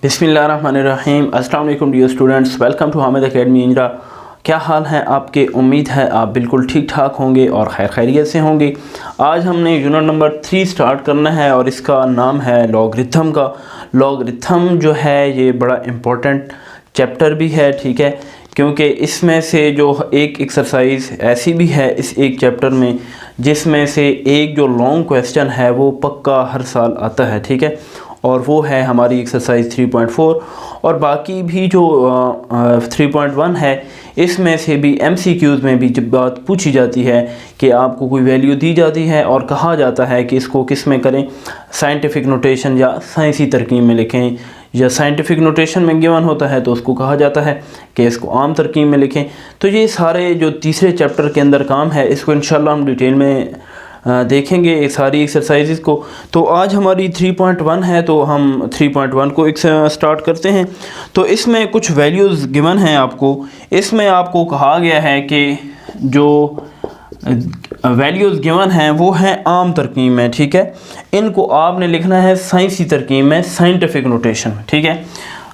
बिस्मिल्लाहिर्रहमानिर्रहीम। अस्सलाम वालेकुम dear students, welcome to Hamid academy इंजरा। क्या हाल है आपके? उम्मीद है आप बिल्कुल ठीक ठाक होंगे और खैरियत से होंगे। आज हमने यूनिट नंबर 3 स्टार्ट करना है और इसका नाम है लॉगरिथम का। लॉगरिथम जो है ये बड़ा इम्पोर्टेंट चैप्टर भी है, ठीक है, क्योंकि इसमें से जो एक एक्सरसाइज ऐसी भी है इस एक चैप्टर में जिसमें से एक जो लॉन्ग क्वेश्चन है वो पक्का हर साल आता है, ठीक है, और वो है हमारी एक्सरसाइज 3.4। और बाकी भी जो 3.1 है इसमें से भी MCQs में भी जब बात पूछी जाती है कि आपको कोई वैल्यू दी जाती है और कहा जाता है कि इसको किस में करें, साइंटिफिक नोटेशन या साइंसी तरकीब में लिखें, या साइंटिफिक नोटेशन में गिवन होता है तो उसको कहा जाता है कि इसको आम तरकीब में लिखें। तो ये सारे जो तीसरे चैप्टर के अंदर काम है इसको इंशाल्लाह हम डिटेल में देखेंगे ये सारी एक्सरसाइजेस को। तो आज हमारी 3.1 है तो हम 3.1 को एक स्टार्ट करते हैं। तो इसमें कुछ वैल्यूज़ गिवन हैं आपको। इसमें आपको कहा गया है कि जो वैल्यूज़ गिवन हैं वो हैं आम तरकीब में, ठीक है, इनको आपने लिखना है साइंसी तरकीब में, साइंटिफिक नोटेशन में, ठीक है।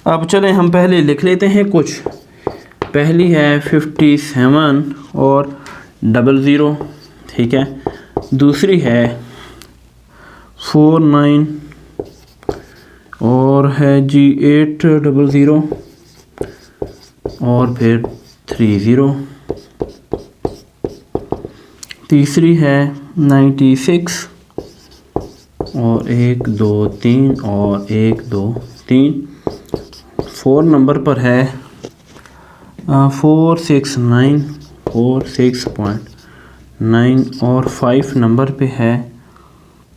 अब चलें हम पहले लिख लेते हैं कुछ। पहली है 57 और 00, ठीक है। दूसरी है 49 और है जी 800 और फिर 30। तीसरी है 96 और 1 2 3 और 1 2 3। 4 नंबर पर है 469 4.6.9 और 5 नंबर पे है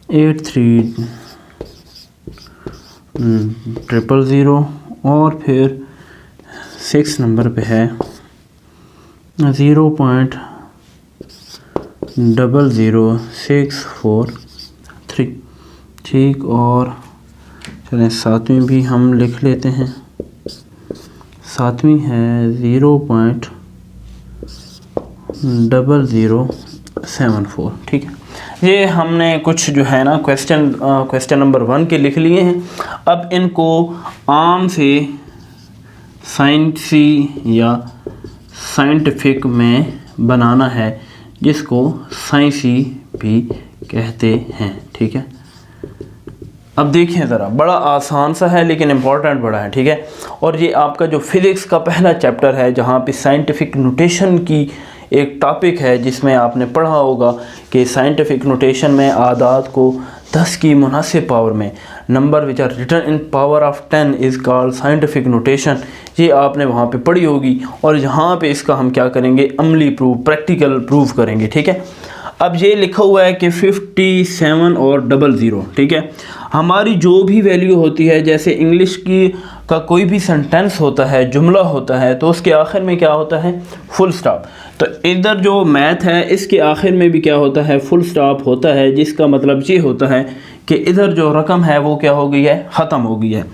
8300 और फिर 6 नंबर पे है 0.00643, ठीक। और चलें सातवीं भी हम लिख लेते हैं। सातवीं है 0.0074, ठीक है। ये हमने कुछ जो है ना क्वेश्चन नंबर 1 के लिख लिए हैं। अब इनको आम से साइंसी या साइंटिफिक में बनाना है, जिसको साइंसी भी कहते हैं, ठीक है। अब देखिए ज़रा, बड़ा आसान सा है लेकिन इम्पॉर्टेंट बड़ा है, ठीक है। और ये आपका जो फिज़िक्स का पहला चैप्टर है जहाँ पे साइंटिफिक नोटेशन की एक टॉपिक है, जिसमें आपने पढ़ा होगा कि साइंटिफिक नोटेशन में आदाद को 10 की मुनासिब पावर में, number which are written in power of 10 is called scientific notation. ये आपने वहाँ पे पढ़ी होगी और यहाँ पे इसका हम क्या करेंगे, अमली प्रूफ, प्रैक्टिकल प्रूफ करेंगे, ठीक है। अब ये लिखा हुआ है कि 57 और 00, ठीक है। हमारी जो भी वैल्यू होती है, जैसे इंग्लिश की का कोई भी सेंटेंस होता है, जुमला होता है, तो उसके आखिर में क्या होता है, फुल स्टॉप। तो इधर जो मैथ है इसके आखिर में भी क्या होता है, फुल स्टॉप होता है, जिसका मतलब ये होता है कि इधर जो रकम है वो क्या हो गई है, ख़त्म हो गई है।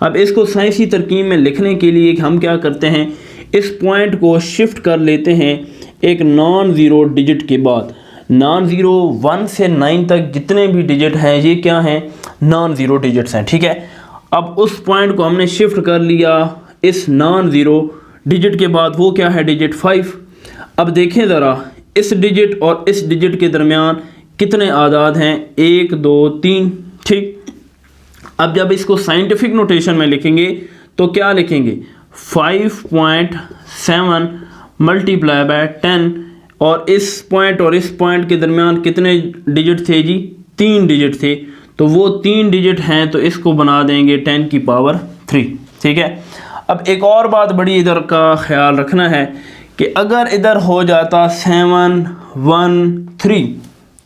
अब इसको साइंसी तरकीब में लिखने के लिए हम क्या करते हैं, इस पॉइंट को शिफ्ट कर लेते हैं एक नॉन ज़ीरो डिजिट के बाद। नॉन ज़ीरो 1 से 9 तक जितने भी डिजिट हैं ये क्या हैं, नॉन ज़ीरो डिजिट्स हैं, ठीक है। अब उस पॉइंट को हमने शिफ्ट कर लिया इस नॉन ज़ीरो डिजिट के बाद, वो क्या है, डिजिट 5। अब देखें ज़रा, इस डिजिट और इस डिजिट के दरमियान कितने आदाद हैं, 1 2 3, ठीक। अब जब इसको साइंटिफिक नोटेशन में लिखेंगे तो क्या लिखेंगे, 5.7 मल्टीप्लाई बाय 10, और इस पॉइंट और इस पॉइंट के दरमियान कितने डिजिट थे जी, 3 डिजिट थे। तो वो 3 डिजिट हैं तो इसको बना देंगे 10 की पावर 3, ठीक है। अब एक और बात बड़ी इधर का ख्याल रखना है कि अगर इधर हो जाता 7 1 3,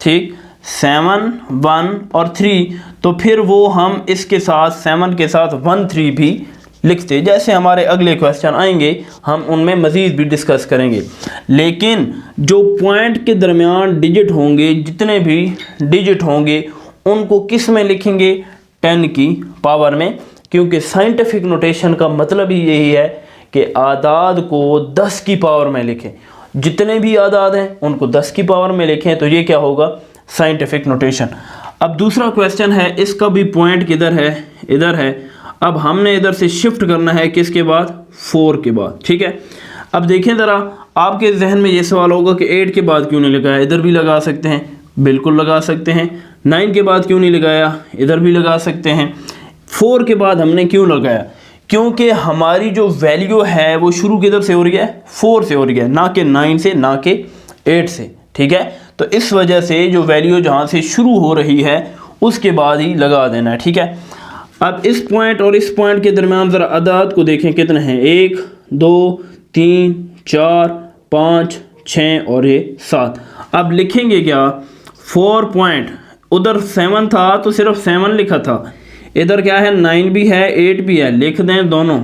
ठीक, 7 1 और 3, तो फिर वो हम इसके साथ 7 के साथ 1 3 भी लिखते, जैसे हमारे अगले क्वेश्चन आएंगे हम उनमें मज़ीद भी डिस्कस करेंगे। लेकिन जो पॉइंट के दरमियान डिजिट होंगे, जितने भी डिजिट होंगे उनको किस में लिखेंगे, 10 की पावर में, क्योंकि साइंटिफिक नोटेशन का मतलब ही यही है कि आदाद को 10 की पावर में लिखें। जितने भी आदाद हैं उनको 10 की पावर में लिखें, तो ये क्या होगा, साइंटिफिक नोटेशन। अब दूसरा क्वेश्चन है, इसका भी पॉइंट किधर है, इधर है। अब हमने इधर से शिफ्ट करना है किसके बाद, 4 के बाद, ठीक है। अब देखें ज़रा, आपके जहन में ये सवाल होगा कि 8 के बाद क्यों नहीं लगाया, इधर भी लगा सकते हैं, बिल्कुल लगा सकते हैं। 9 के बाद क्यों नहीं लगाया, इधर भी लगा सकते हैं। 4 के बाद हमने क्यों लगाया, क्योंकि हमारी जो वैल्यू है वो शुरू किधर से हो रही है, 4 से हो रही है, ना कि 9 से, ना कि 8 से, ठीक है। तो इस वजह से जो वैल्यू जहाँ से शुरू हो रही है उसके बाद ही लगा देना है, ठीक है। अब इस पॉइंट और इस पॉइंट के दरमियान ज़रा अदाद को देखें कितने हैं, 1 2 3 4 5 6 और ये 7। अब लिखेंगे क्या, 4 पॉइंट, उधर 7 था तो सिर्फ 7 लिखा था, इधर क्या है 9 भी है 8 भी है, लिख दें दोनों,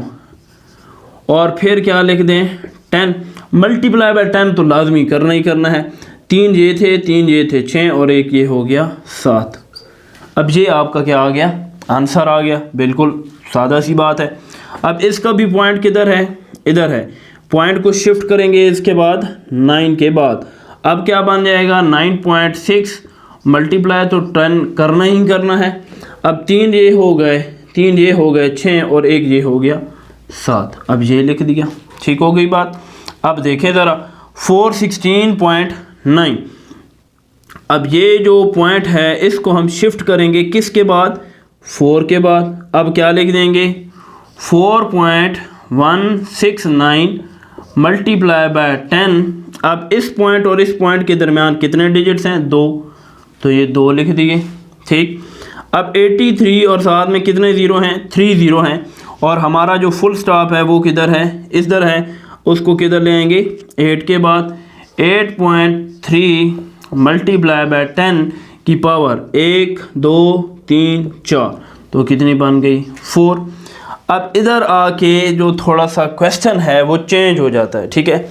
और फिर क्या लिख दें 10, मल्टीप्लाई बाय 10 तो लाजमी करना ही करना है। 3 ये थे, 3 ये थे, 6 और 1 ये हो गया 7। अब ये आपका क्या आ गया, आंसर आ गया, बिल्कुल सादा सी बात है। अब इसका भी पॉइंट किधर है, इधर है, पॉइंट को शिफ्ट करेंगे इसके बाद 9 के बाद, अब क्या बन जाएगा 9.6 मल्टीप्लाई तो 10 करना ही करना है। अब 3 ये हो गए, 3 ये हो गए 6 और 1 ये हो गया 7, अब ये लिख दिया, ठीक हो गई बात। अब देखें ज़रा 416.9, अब ये जो पॉइंट है इसको हम शिफ्ट करेंगे किसके बाद, 4 के बाद। अब क्या लिख देंगे 4.169 मल्टीप्लाई बाय 10। अब इस पॉइंट और इस पॉइंट के दरमियान कितने डिजिट्स हैं, 2, तो ये 2 लिख दिए, ठीक। अब 83 और साथ में कितने ज़ीरो हैं, 3 ज़ीरो हैं, और हमारा जो फुल स्टॉप है वो किधर है, इधर है, उसको किधर ले आएंगे 8 के बाद। 8.3 मल्टीप्लाई बाय 10 की पावर 1 2 3 4, तो कितनी बन गई 4। अब इधर आके जो थोड़ा सा क्वेश्चन है वो चेंज हो जाता है, ठीक है।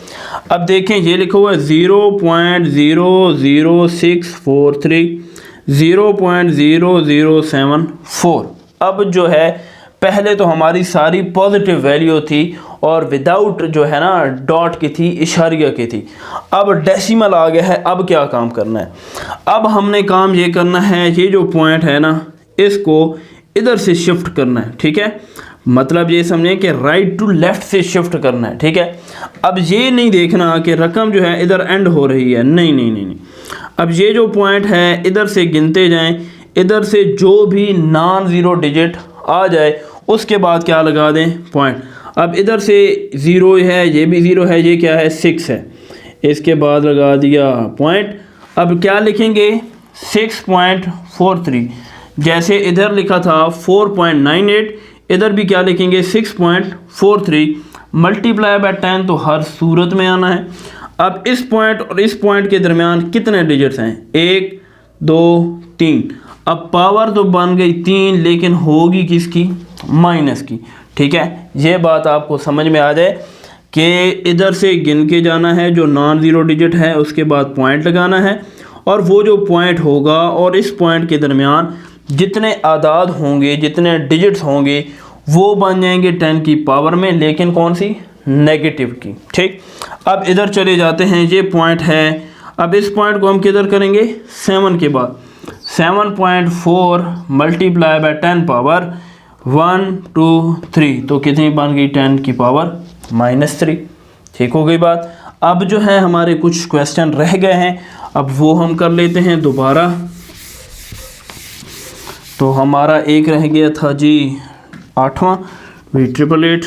अब देखें ये लिखा हुआ है 0.00643 0.0074। अब जो है पहले तो हमारी सारी पॉजिटिव वैल्यू थी और विदाउट जो है ना डॉट की थी, इशारिया की थी, अब डेसिमल आ गया है। अब क्या काम करना है, अब हमने काम ये करना है, ये जो पॉइंट है ना इसको इधर से शिफ्ट करना है, ठीक है। मतलब ये समझें कि राइट टू लेफ़्ट से शिफ्ट करना है, ठीक है। अब ये नहीं देखना कि रकम जो है इधर एंड हो रही है, नहीं नहीं नहीं नहीं। अब ये जो पॉइंट है इधर से गिनते जाएं, इधर से जो भी नॉन ज़ीरो डिजिट आ जाए उसके बाद क्या लगा दें पॉइंट। अब इधर से 0 है, ये भी 0 है, ये क्या है 6 है, इसके बाद लगा दिया पॉइंट। अब क्या लिखेंगे 6.43, जैसे इधर लिखा था 4.98, इधर भी क्या लिखेंगे 6.43 मल्टीप्लाई बाय 10, तो हर सूरत में आना है। अब इस पॉइंट और इस पॉइंट के दरमियान कितने डिजिट्स हैं, 1 2 3। अब पावर तो बन गई 3, लेकिन होगी किसकी, माइनस की, ठीक है। ये बात आपको समझ में आ जाए कि इधर से गिन के जाना है, जो नॉन ज़ीरो डिजिट है उसके बाद पॉइंट लगाना है, और वो जो पॉइंट होगा और इस पॉइंट के दरमियान जितने आदाद होंगे, जितने डिजिट्स होंगे, वो बन जाएंगे 10 की पावर में, लेकिन कौन सी, नेगेटिव की, ठीक। अब इधर चले जाते हैं, ये पॉइंट है, अब इस पॉइंट को हम किधर करेंगे 7 के बाद। 7.4 मल्टीप्लाई बाय 10 पावर 1 2 3, तो कितनी बन गई 10 की पावर -3, ठीक हो गई बात। अब जो है हमारे कुछ क्वेश्चन रह गए हैं, अब वो हम कर लेते हैं दोबारा। तो हमारा एक रह गया था जी 8वां, 888,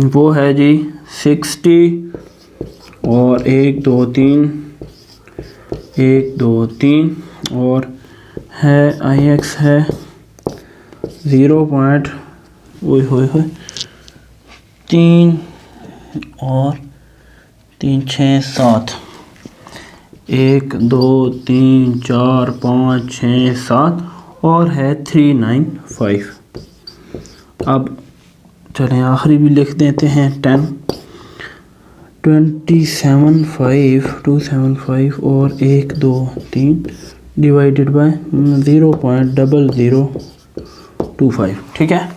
वो है जी 60 और 1 2 3 1 2 3 और है IX है 0.3 और 3 6 7, 1 2 3 4 5 6 7 और है 395। अब चलें आखिरी भी लिख देते हैं 10 275 और 1 2 3 डिवाइडेड बाय 0.0025, ठीक है।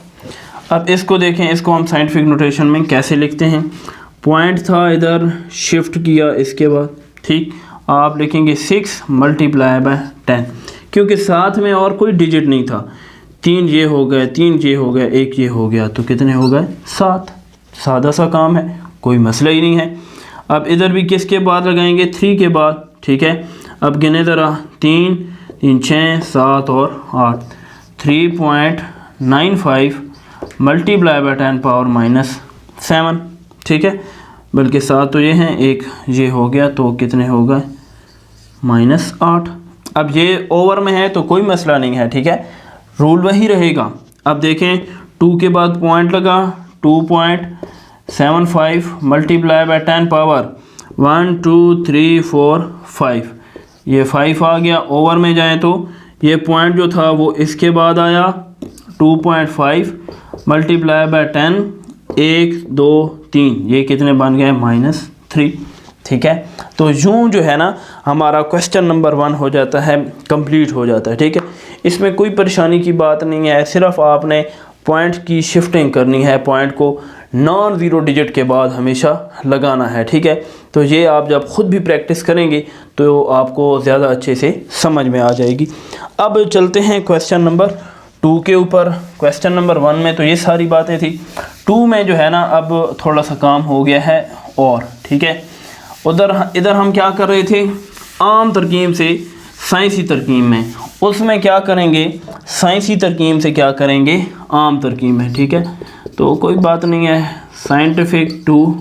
अब इसको देखें, इसको हम साइंटिफिक नोटेशन में कैसे लिखते हैं। पॉइंट था इधर, शिफ्ट किया इसके बाद, ठीक। आप लिखेंगे 6 मल्टीप्लाई बाय 10, क्योंकि साथ में और कोई डिजिट नहीं था। 3 ये हो गए, 3 ये हो गए, 1 ये हो गया, तो कितने हो गए? 7। सादा सा काम है, कोई मसला ही नहीं है। अब इधर भी किसके बाद लगाएंगे? 3 के बाद, ठीक है। अब गिने ज़रा, 3 3 6 7 और 8, 3.95 मल्टीप्लाई बाय 10 पावर -7, ठीक है। बल्कि 7 तो ये हैं, 1 ये हो गया, तो कितने हो गए? -8। अब ये ओवर में है तो कोई मसला नहीं है, ठीक है, रूल वही रहेगा। अब देखें 2 के बाद पॉइंट लगा, 2.75 मल्टीप्लाई बाय 10 पावर 1 2 3 4 5, ये 5 आ गया। ओवर में जाएं तो ये पॉइंट जो था वो इसके बाद आया, 2.5 मल्टीप्लाई बाय 10, 1 2 3, ये कितने बन गए? -3, ठीक है। तो यूँ जो है ना हमारा क्वेश्चन नंबर 1 हो जाता है, कंप्लीट हो जाता है, ठीक है। इसमें कोई परेशानी की बात नहीं है, सिर्फ आपने पॉइंट की शिफ्टिंग करनी है, पॉइंट को नॉन ज़ीरो डिजिट के बाद हमेशा लगाना है, ठीक है। तो ये आप जब ख़ुद भी प्रैक्टिस करेंगे तो आपको ज़्यादा अच्छे से समझ में आ जाएगी। अब चलते हैं क्वेश्चन नंबर 2 के ऊपर। क्वेश्चन नंबर 1 में तो ये सारी बातें थी, 2 में जो है ना अब थोड़ा सा काम हो गया है और, ठीक है। इधर हम क्या कर रहे थे? आम तरकीब से साइंसी तरकीब में, उसमें क्या करेंगे? साइंसी तरकीब से क्या करेंगे? आम तरकीब में, ठीक है। तो कोई बात नहीं है, साइंटिफिक टू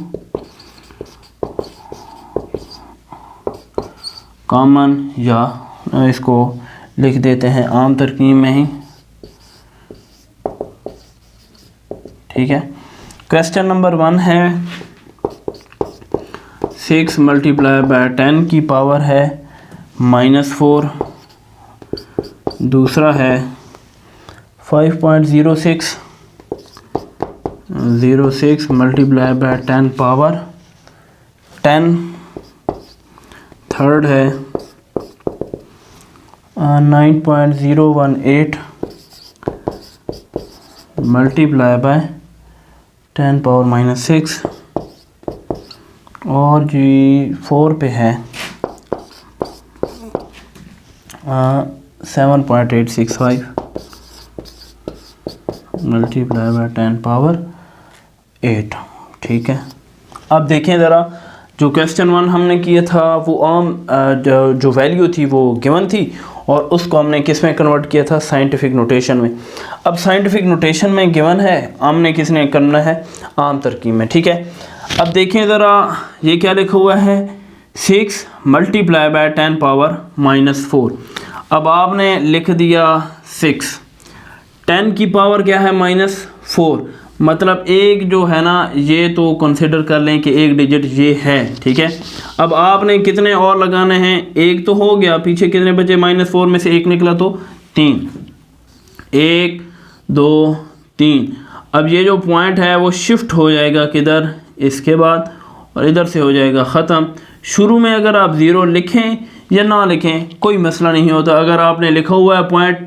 कॉमन, या इसको लिख देते हैं आम तरकीब में ही, ठीक है। क्वेश्चन नंबर 1 है 6 मल्टीप्लाई बाय 10 की पावर है -4। दूसरा है 5.06 मल्टीप्लाई बाय 10 पावर 10। थर्ड है 9.018 मल्टीप्लाई बाय 10 पावर -6। और जी 4 पे है 7.865 मल्टीप्लाई बाय 10 पावर 8, ठीक है। अब देखें ज़रा, जो क्वेश्चन 1 हमने किया था वो आम जो वैल्यू थी वो गिवन थी, और उसको हमने किस में कन्वर्ट किया था? साइंटिफिक नोटेशन में। अब साइंटिफिक नोटेशन में गिवन है, हमने किसने करना है? आम तरकीब में, ठीक है। अब देखें ज़रा, ये क्या लिखा हुआ है? 6 मल्टीप्लाई बाय 10 पावर -4। अब आपने लिख दिया 6, 10 की पावर क्या है? -4, मतलब एक जो है ना ये तो कंसिडर कर लें कि एक डिजिट ये है, ठीक है। अब आपने कितने और लगाने हैं? एक तो हो गया, पीछे कितने बचे? -4 में से 1 निकला तो 3, 1 2 3। अब ये जो पॉइंट है वो शिफ्ट हो जाएगा किधर? इसके बाद, और इधर से हो जाएगा ख़त्म। शुरू में अगर आप 0 लिखें या ना लिखें कोई मसला नहीं होता। अगर आपने लिखा हुआ है पॉइंट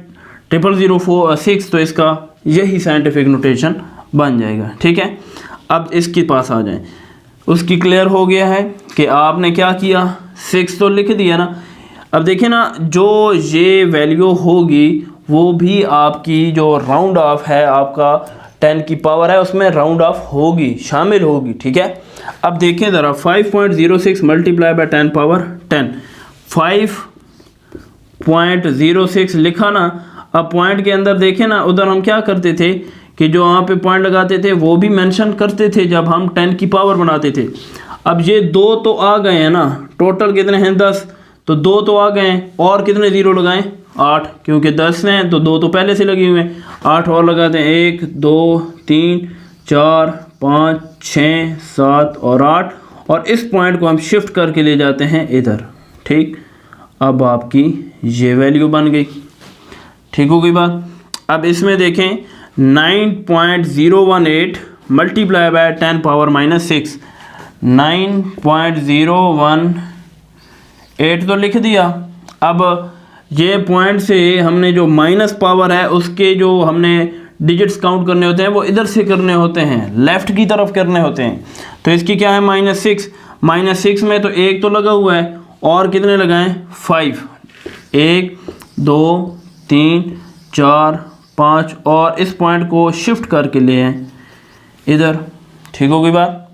0006 तो इसका यही साइंटिफिक नोटेशन बन जाएगा, ठीक है। अब इसके पास आ जाएं, उसकी क्लियर हो गया है कि आपने क्या किया? 6 तो लिख दिया ना। अब देखें ना, जो ये वैल्यू होगी वो भी आपकी जो राउंड ऑफ है, आपका 10 की पावर है उसमें राउंड ऑफ होगी, शामिल होगी, ठीक है। अब देखें ज़रा, 5.06 मल्टीप्लाई बाय 10 पावर 10, 5.06 लिखा ना। अब पॉइंट के अंदर देखें ना, उधर हम क्या करते थे कि जो वहाँ पे पॉइंट लगाते थे वो भी मेंशन करते थे जब हम 10 की पावर बनाते थे। अब ये 2 तो आ गए हैं ना, टोटल कितने हैं? 10, तो 2 तो आ गए हैं, और कितने 0 लगाएं? 8, क्योंकि 10 हैं तो 2 तो पहले से लगे हुए हैं, 8 और लगाते हैं, 1 2 3 4 5 6 7 और 8, और इस पॉइंट को हम शिफ्ट करके ले जाते हैं इधर, ठीक। अब आपकी ये वैल्यू बन गई, ठीक हो गई बात। अब इसमें देखें 9.018 मल्टीप्लाई बाय 10 पावर -6, 9.018 तो लिख दिया। अब ये पॉइंट से हमने जो माइनस पावर है उसके जो हमने डिजिट्स काउंट करने होते हैं वो इधर से करने होते हैं, लेफ़्ट की तरफ करने होते हैं। तो इसकी क्या है? -6 में तो 1 तो लगा हुआ है, और कितने लगाएं? 5, 1 2 3 4 5 और इस पॉइंट को शिफ्ट करके ले आए इधर, ठीक हो गई बात।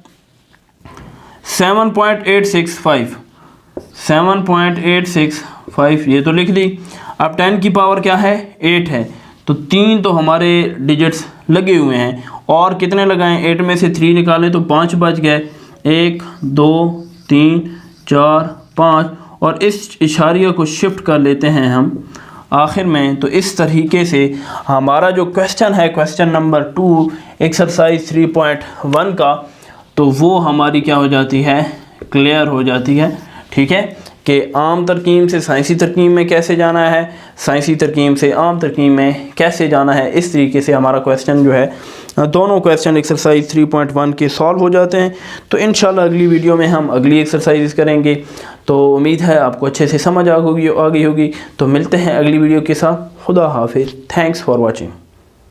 7.865 ये तो लिख दी। अब 10 की पावर क्या है 8 है, तो 3 तो हमारे डिजिट्स लगे हुए हैं और कितने लगाएं 8 में से 3 निकालें तो 5 बच गए। 1 2 3 4 5 और इस इशारिया को शिफ्ट कर लेते हैं हम आखिर में। तो इस तरीके से हमारा जो क्वेश्चन है क्वेश्चन नंबर 2 एक्सरसाइज 3.1 का, तो वो हमारी क्या हो जाती है क्लियर हो जाती है। ठीक है कि आम तरकीब से साइंसी तरकीब में कैसे जाना है, साइंसी तरकीब से आम तरकीब में कैसे जाना है, इस तरीके से हमारा क्वेश्चन जो है दोनों क्वेश्चन एक्सरसाइज 3.1 के सॉल्व हो जाते हैं। तो इंशाल्लाह अगली वीडियो में हम अगली एक्सरसाइज करेंगे। तो उम्मीद है आपको अच्छे से समझ आ गई होगी। तो मिलते हैं अगली वीडियो के साथ। खुदा हाफिज़। Thanks for watching.